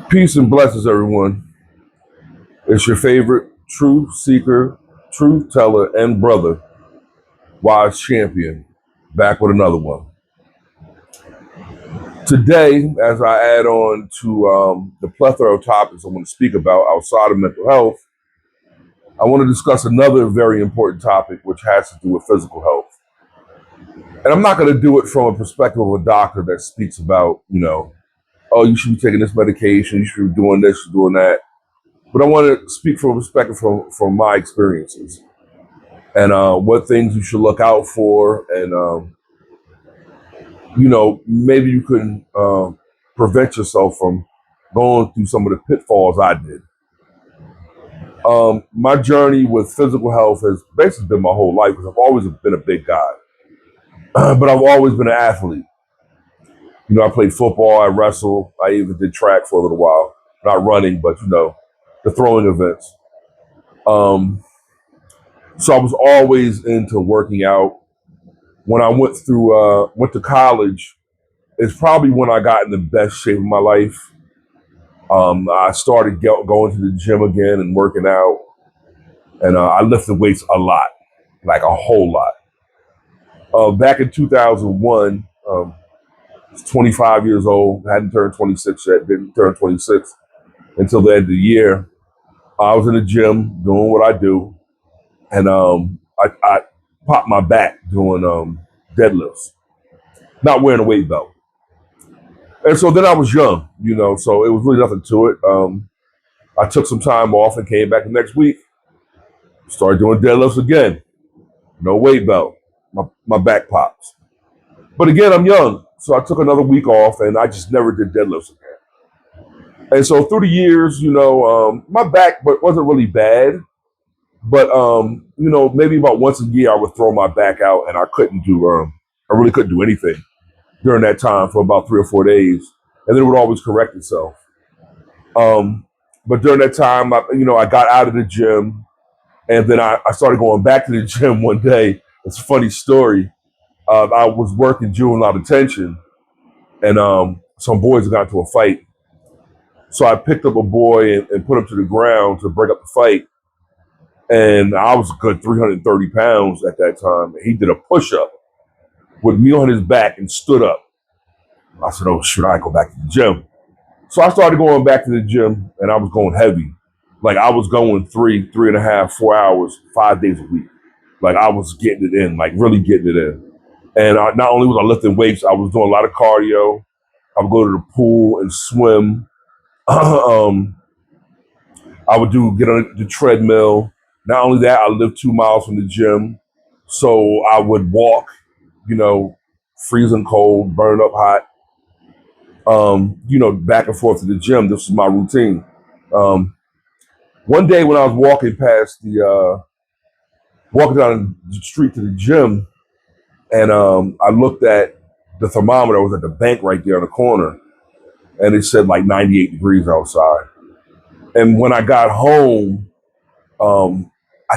Peace and blessings, everyone. It's your favorite truth seeker, truth teller, and brother, Wise Champion, back with another one. Today, as I add on to the plethora of topics I want to speak about outside of mental health, I want to discuss another very important topic, which has to do with physical health. And I'm not going to do it from a perspective of a doctor that speaks about, oh, you should be taking this medication, you should be doing this, doing that. But I want to speak from a perspective from my experiences and what things you should look out for. And, maybe you can prevent yourself from going through some of the pitfalls I did. My journey with physical health has basically been my whole life because I've always been a big guy, but I've always been an athlete. I played football, I wrestled, I even did track for a little while. Not running, but, the throwing events. So I was always into working out. When I went to college, it's probably when I got in the best shape of my life. I started going to the gym again and working out, and I lifted weights a lot, like a whole lot. Back in 2001, I was 25 years old, hadn't turned 26 yet, didn't turn 26 until the end of the year. I was in the gym doing what I do, and I popped my back doing deadlifts, not wearing a weight belt. And so then I was young, so it was really nothing to it. I took some time off and came back the next week, started doing deadlifts again, no weight belt, my back pops. But again, I'm young, so I took another week off and I just never did deadlifts again. And so through the years, my back wasn't really bad, but maybe about once a year I would throw my back out and I really couldn't do anything during that time for about 3 or 4 days, and then it would always correct itself. But during that time, I got out of the gym, and then I started going back to the gym one day. It's a funny story. I was working juvenile detention, and some boys got into a fight. So I picked up a boy and put him to the ground to break up the fight. And I was a good 330 pounds at that time. He did a push-up with me on his back and stood up. I said, oh, should I go back to the gym? So I started going back to the gym, and I was going heavy. Like I was going 3.5, 4 hours, 5 days a week. Like I was getting it in, like really getting it in. And not only was I lifting weights, I was doing a lot of cardio. I would go to the pool and swim. I would get on the treadmill. Not only that, I lived 2 miles from the gym. So I would walk, you know, freezing cold, burning up hot, back and forth to the gym. This was my routine. Um, One day when I was walking down the street to the gym, and I looked at the thermometer. I was at the bank right there on the corner, and it said like 98 degrees outside. And when I got home, I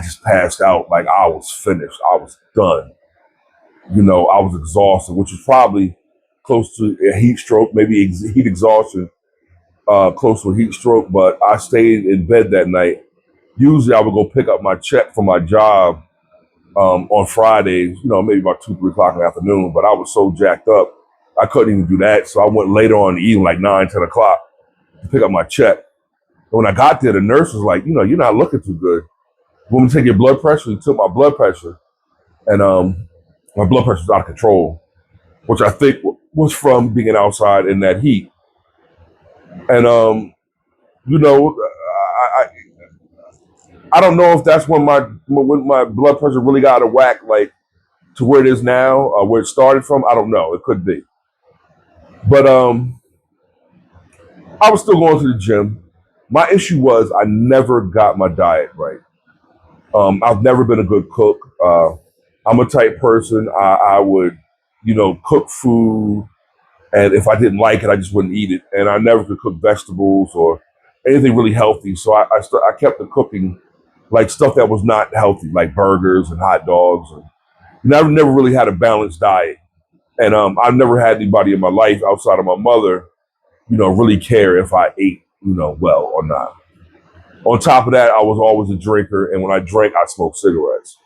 just passed out. Like I was finished. I was done. I was exhausted, which is probably close to a heat stroke, maybe heat exhaustion, close to a heat stroke. But I stayed in bed that night. Usually I would go pick up my check from my job on Fridays, maybe about 2, 3 o'clock in the afternoon. But I was so jacked up, I couldn't even do that. So I went later on in the evening, like 9, 10 o'clock, to pick up my check. And when I got there, the nurse was like, you're not looking too good. When we take your blood pressure, he took my blood pressure, and my blood pressure was out of control, which I think was from being outside in that heat. And I I don't know if that's when my blood pressure really got out of whack, like to where it is now, where it started from. I don't know. It could be, but I was still going to the gym. My issue was I never got my diet right. I've never been a good cook. I'm a type person. I would, cook food, and if I didn't like it, I just wouldn't eat it. And I never could cook vegetables or anything really healthy. So I kept the cooking like stuff that was not healthy, like burgers and hot dogs. And never really had a balanced diet. And I've never had anybody in my life outside of my mother really care if I ate, well or not. On top of that, I was always a drinker, and when I drank, I smoked cigarettes.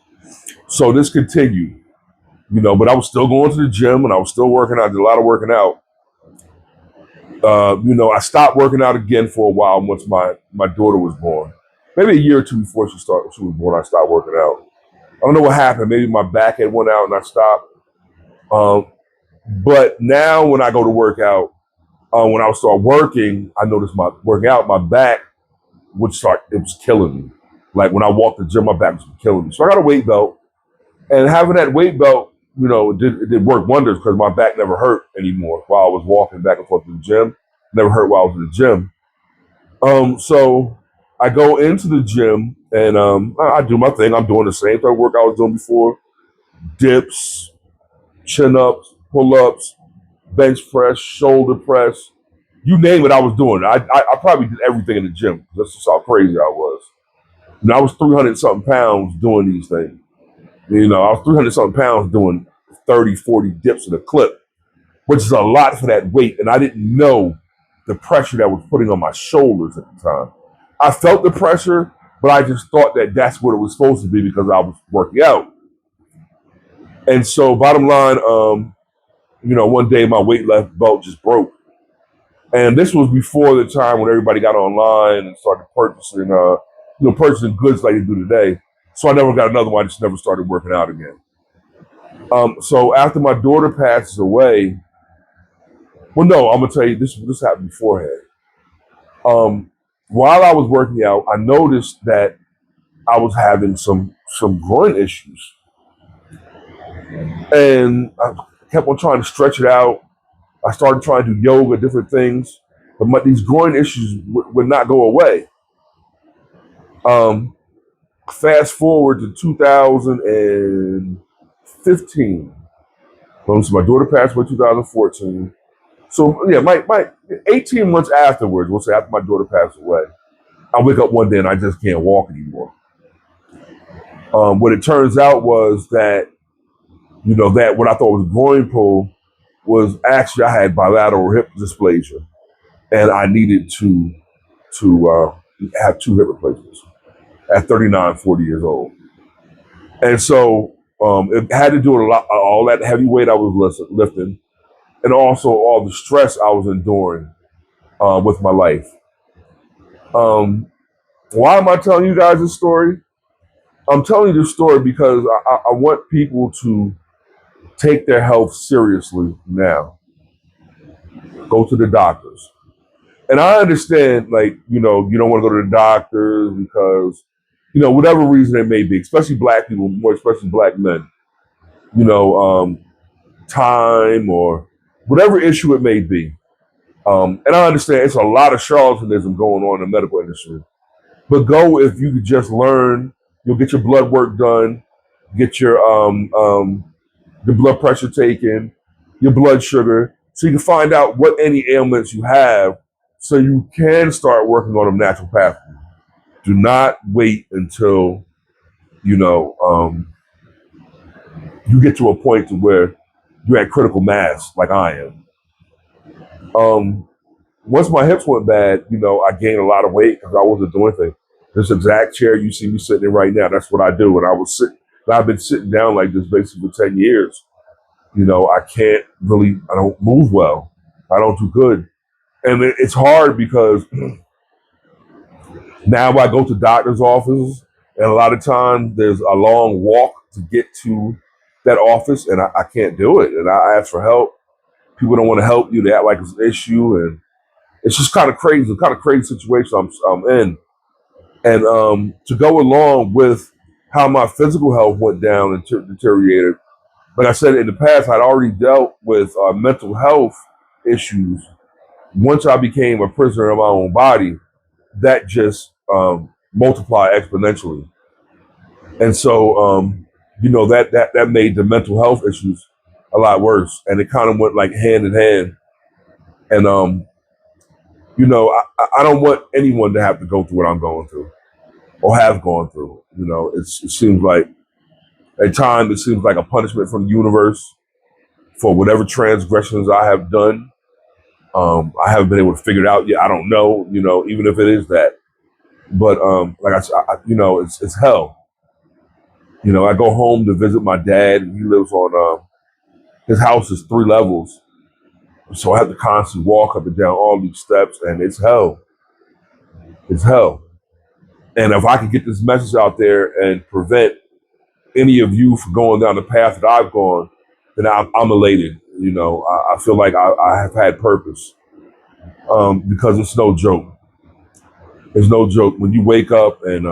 So this continued, but I was still going to the gym and I was still working out. I did a lot of working out. I stopped working out again for a while once my daughter was born. Maybe a year or two before she was born, I stopped working out. I don't know what happened. Maybe my back had went out and I stopped. Um, but now when I go to work out, when I would start working, I noticed my working out, my back it was killing me. Like when I walked the gym, my back was killing me. So I got a weight belt, and having that weight belt, it did work wonders because my back never hurt anymore while I was walking back and forth to the gym. Never hurt while I was in the gym. So I go into the gym and I do my thing. I'm doing the same type of work I was doing before: dips, chin ups, pull ups, bench press, shoulder press. You name it, I was doing it. I probably did everything in the gym. That's just how crazy I was. And I was 300 something pounds doing these things. I was 300 something pounds doing 30, 40 dips in a clip, which is a lot for that weight. And I didn't know the pressure that was putting on my shoulders at the time. I felt the pressure, but I just thought that that's what it was supposed to be because I was working out. And so bottom line, one day my weight left belt just broke. And this was before the time when everybody got online and started purchasing goods like they do today. So I never got another one. I just never started working out again. So after my daughter passes away, well, no, I'm gonna tell you this happened beforehand. While I was working out, I noticed that I was having some groin issues, and I kept on trying to stretch it out. I started trying to do yoga, different things, but these groin issues would not go away. Um, Fast forward to 2015. So my daughter passed away in 2014. So yeah, my 18 months afterwards, we'll say after my daughter passed away, I wake up one day and I just can't walk anymore. What it turns out was that that what I thought was groin pull was actually I had bilateral hip dysplasia, and I needed to have two hip replacements at 39, 40 years old. And so it had to do with a lot, all that heavy weight I was lifting, and also all the stress I was enduring with my life. Um, why am I telling you guys this story? I'm telling you this story because I want people to take their health seriously now. Go to the doctors. And I understand, like, you don't want to go to the doctors because, whatever reason it may be, especially black people, more especially black men, you know, um, time or whatever issue it may be. And I understand it's a lot of charlatanism going on in the medical industry. But go if you could just learn, you'll get your blood work done, get your blood pressure taken, your blood sugar, so you can find out what any ailments you have, so you can start working on a natural pathway. Do not wait until you know you get to a point to where you're at critical mass, like I am. Um, Once my hips went bad, I gained a lot of weight because I wasn't doing anything. This exact chair you see me sitting in right now, that's what I do. And I've been sitting down like this basically for 10 years. I don't move well. I don't do good. And it's hard because now I go to doctor's offices, and a lot of times there's a long walk to get to that office, and I can't do it. And I ask for help. People don't want to help you. They act like it's an issue, and it's just kind of crazy situation I'm in. And to go along with how my physical health went down and deteriorated, like I said in the past, I'd already dealt with mental health issues. Once I became a prisoner of my own body, that just multiplied exponentially. And so, that made the mental health issues a lot worse. And it kind of went like hand in hand. And, I don't want anyone to have to go through what I'm going through or have gone through. It seems like at times it seems like a punishment from the universe for whatever transgressions I have done. I haven't been able to figure it out yet. I don't know, even if it is that. But like I said, it's hell. I go home to visit my dad, and he lives on his house is 3 levels, so I have to constantly walk up and down all these steps, and it's hell. It's hell. And if I could get this message out there and prevent any of you from going down the path that I've gone, then I'm elated. I feel like I have had purpose, because it's no joke. It's no joke when you wake up and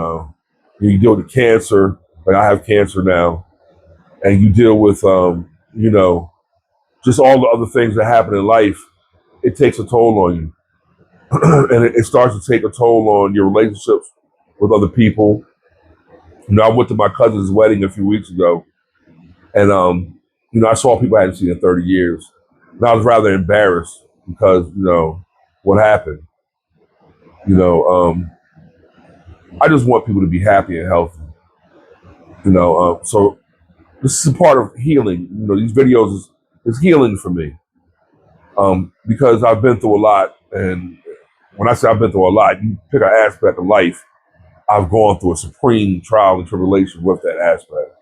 you deal with cancer. Like I have cancer now, and you deal with just all the other things that happen in life. It takes a toll on you, and it starts to take a toll on your relationships with other people. I went to my cousin's wedding a few weeks ago, and I saw people I hadn't seen in 30 years, and I was rather embarrassed because what happened. You know, I just want people to be happy and healthy. So this is a part of healing. These videos is healing for me, because I've been through a lot, and when I say I've been through a lot, you pick an aspect of life. I've gone through a supreme trial and tribulation with that aspect.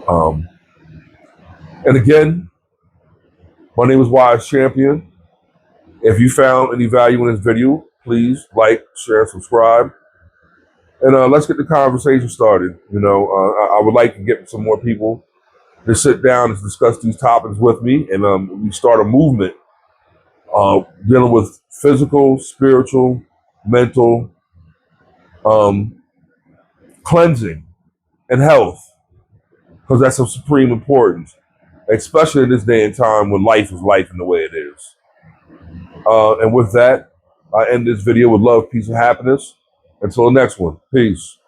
Um, and again, my name is Wise Champion. If you found any value in this video, please like, share, and subscribe. And let's get the conversation started. I would like to get some more people to sit down and discuss these topics with me, and we start a movement dealing with physical, spiritual, mental um, cleansing and health, because that's of supreme importance, especially in this day and time when life is life in the way it is. And with that, I end this video with love, peace, and happiness. Until the next one, peace.